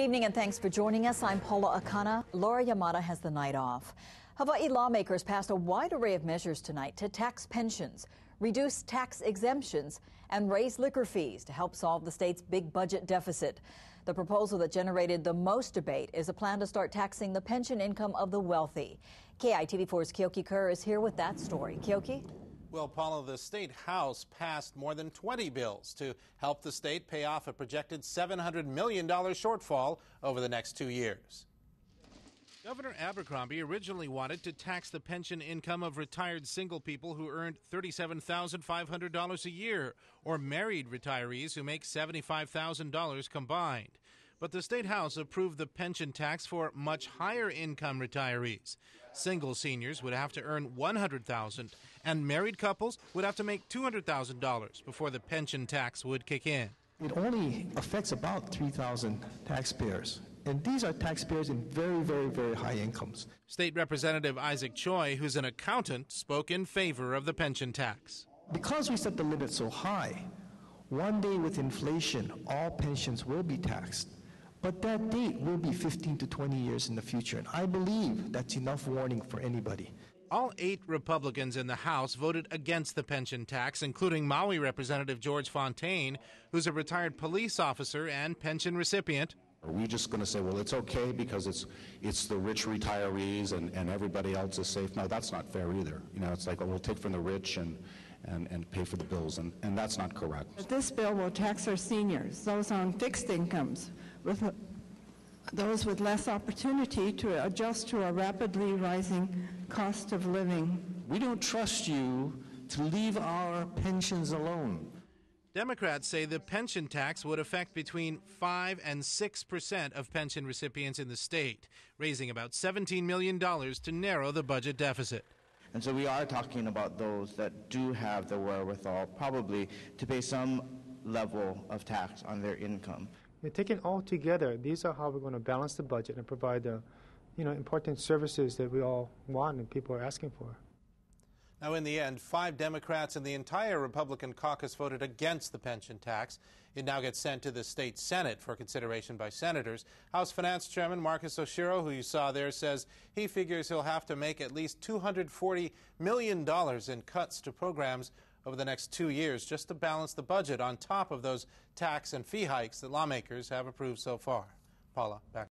Good evening and thanks for joining us. I'm Paula Akana. Laura Yamada has the night off. Hawaii lawmakers passed a wide array of measures tonight to tax pensions, reduce tax exemptions, and raise liquor fees to help solve the state's big budget deficit. The proposal that generated the most debate is a plan to start taxing the pension income of the wealthy. KITV4's Keoki Kerr is here with that story. Keoki? Well, Paula, the State House passed more than 20 bills to help the state pay off a projected $700 million shortfall over the next 2 years. Governor Abercrombie originally wanted to tax the pension income of retired single people who earned $37,500 a year, or married retirees who make $75,000 combined. But the State House approved the pension tax for much higher income retirees. Single seniors would have to earn $100,000, and married couples would have to make $200,000 before the pension tax would kick in. It only affects about 3,000 taxpayers. And these are taxpayers in very, very, very high incomes. State Representative Isaac Choi, who's an accountant, spoke in favor of the pension tax. Because we set the limit so high, one day with inflation, all pensions will be taxed. But that date will be 15 to 20 years in the future, and I believe that's enough warning for anybody. All 8 Republicans in the House voted against the pension tax, including Maui Representative George Fontaine, who's a retired police officer and pension recipient. Are we just going to say, well, it's okay because it's the rich retirees and everybody else is safe? No, that's not fair either. You know, it's like, well, we'll take from the rich and pay for the bills, and that's not correct. This bill will tax our seniors, those on fixed incomes, with those with less opportunity to adjust to a rapidly rising cost of living. We don't trust you to leave our pensions alone. Democrats say the pension tax would affect between 5 and 6% of pension recipients in the state, raising about $17 million to narrow the budget deficit. And so we are talking about those that do have the wherewithal probably to pay some level of tax on their income. Taken all together, these are how we're going to balance the budget and provide the important services that we all want and people are asking for. Now, in the end, 5 Democrats and the entire Republican caucus voted against the pension tax. It now gets sent to the state Senate for consideration by senators. House Finance Chairman Marcus Oshiro, who you saw there, says he figures he'll have to make at least $240 million in cuts to programs over the next 2 years just to balance the budget on top of those tax and fee hikes that lawmakers have approved so far. Paula, back.